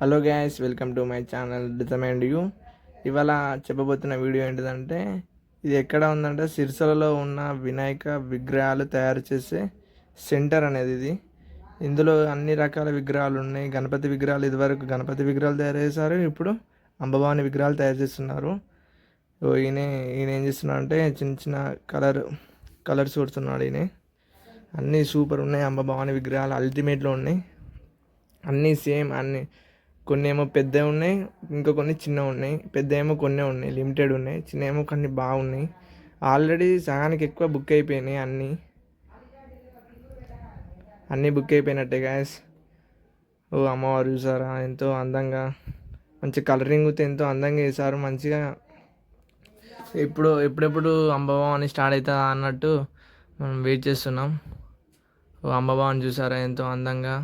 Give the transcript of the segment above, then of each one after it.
Hello gas, welcome to my channel determined you. ఇవాళ చెప్పబోతున్న video ఏంటిదంటే, ఇది ఎక్కడ ఉందంటే సిరిసిల్లలో ఉన్న వినాయక విగ్రహాలు తయారు చేసే సెంటర్ అనేది ఇది. ఇందులో అన్ని రకాల విగ్రహాలు ఉన్నాయి. గణపతి విగ్రహాలు, ఇదివరకు గణపతి విగ్రహాలు తయారు చేశారు, ఇప్పుడు అంబభవాని విగ్రహాలు తయారు చేస్తున్నారు. ఈయన ఈయన ఏం చేస్తున్నాడు అంటే చిన్న చిన్న కలర్స్ కొడుతున్నాడు ఈయన. అన్నీ సూపర్ ఉన్నాయి. అంబభవాని విగ్రహాలు అల్టిమేట్లో ఉన్నాయి. అన్నీ సేమ్ అన్నీ. కొన్ని ఏమో పెద్దవి ఉన్నాయి, ఇంకా కొన్ని చిన్నవి ఉన్నాయి. పెద్ద ఏమో కొన్ని ఉన్నాయి, లిమిటెడ్ ఉన్నాయి. చిన్న ఏమో కొన్ని బాగున్నాయి. ఆల్రెడీ సగానికి ఎక్కువ బుక్ అయిపోయినాయి. అన్నీ బుక్ అయిపోయినట్టే గ్యాస్. ఓ అమ్మవారు చూసారా, ఎంతో అందంగా మంచి కలరింగ్తో ఎంతో అందంగా వేశారు. మంచిగా ఎప్పుడెప్పుడు అంబభవాని స్టార్ట్ అవుతుందా అన్నట్టు మనం వెయిట్ చేస్తున్నాం. ఓ అంబభవాని చూసారా ఎంతో అందంగా.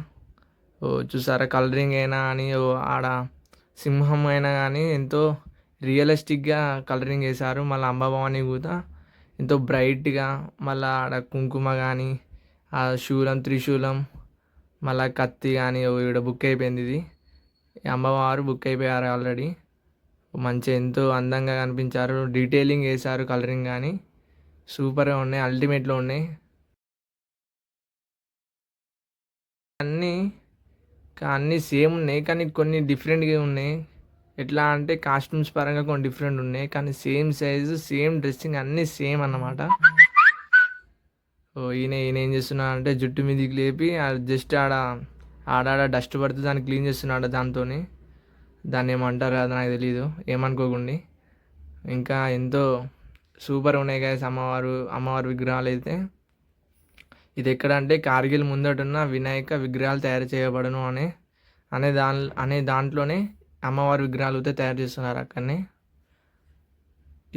ఓ చూసారా కలరింగ్ అయినా కానీ, ఓ ఆడ సింహం అయినా కానీ ఎంతో రియలిస్టిక్గా కలరింగ్ వేశారు. మళ్ళీ అంబభవాని కూడా ఎంతో బ్రైట్గా, మళ్ళీ ఆడ కుంకుమ కానీ, ఆ శూలం త్రిశూలం, మళ్ళీ కత్తి కానీ ఇక్కడ బుక్ అయిపోయింది. ఇది అమ్మవారు బుక్ అయిపోయారు ఆల్రెడీ. మంచిగా ఎంతో అందంగా కనిపించారు. డీటెయిలింగ్ వేశారు, కలరింగ్ కానీ సూపర్గా ఉన్నాయి, అల్టిమేట్లో ఉన్నాయి అన్నీ. అన్నీ సేమ్ ఉన్నాయి కానీ కొన్ని డిఫరెంట్గా ఉన్నాయి. ఎట్లా అంటే కాస్ట్యూమ్స్ పరంగా కొన్ని డిఫరెంట్ ఉన్నాయి, కానీ సేమ్ సైజు, సేమ్ డ్రెస్సింగ్ అన్నీ సేమ్ అన్నమాట. ఓ ఈయన ఏం చేస్తున్నాడు అంటే జుట్టు మీదకి లేపి జస్ట్ ఆడ డస్ట్ పడితే దాన్ని క్లీన్ చేస్తున్నాడు దాంతో. దాన్ని ఏమంటారు అది నాకు తెలియదు, ఏమనుకోకండి. ఇంకా ఎంతో సూపర్ ఉన్నాయి గాయస్ అమ్మవారి విగ్రహాలు అయితే. ఇది ఎక్కడ అంటే కార్గిల్ ముందటున్న వినాయక విగ్రహాలు తయారు చేయబడను అనే దాంట్లోనే అమ్మవారి విగ్రహాలు అయితే తయారు చేస్తున్నారు అక్కడనే.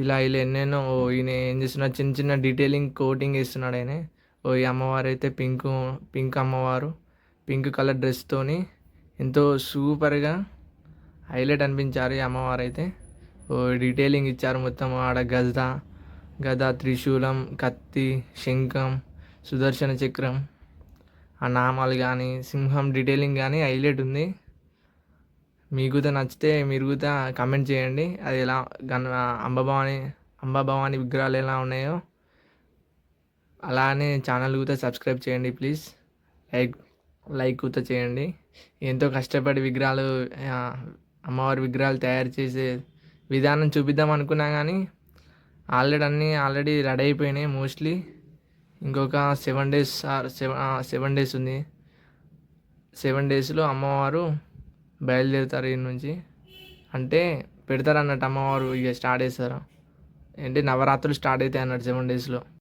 ఇలా ఎన్నెన్నో. ఈయన ఏం చేస్తున్నాడు, చిన్న చిన్న డీటెయిలింగ్ కోటింగ్ వేస్తున్నాడు ఆయన. ఈ అమ్మవారు అయితే పింక్ అమ్మవారు, పింక్ కలర్ డ్రెస్తోని ఎంతో సూపర్గా హైలైట్ అనిపించారు ఈ అమ్మవారు అయితే. డీటెయిలింగ్ ఇచ్చారు మొత్తం. ఆడ గద, త్రిశూలం, కత్తి, శంఖం, సుదర్శన చక్రం, ఆ నామాలు కానీ, సింహం డీటెయిలింగ్ కానీ హైలైట్ ఉంది. మీకు కూడా నచ్చితే మీరు కూడా కామెంట్ చేయండి. అది ఎలా అంబభవాని విగ్రహాలు ఎలా ఉన్నాయో. అలానే ఛానల్ కూడా సబ్స్క్రైబ్ చేయండి ప్లీజ్. లైక్ కూడా చేయండి. ఎంతో కష్టపడి అమ్మవారి విగ్రహాలు తయారు చేసే విధానం చూపిద్దాం అనుకున్నా కానీ ఆల్రెడీ రెడీ అయిపోయినాయి మోస్ట్లీ. ఇంకొక 7 days 7 days ఉంది. 7 daysలో అమ్మవారు బయలుదేరుతారు ఈ నుంచి. అంటే పెడతారు అన్నట్టు అమ్మవారు ఇక స్టార్ట్ చేస్తారు. అంటే నవరాత్రులు స్టార్ట్ అవుతాయి అన్నట్టు 7 daysలో.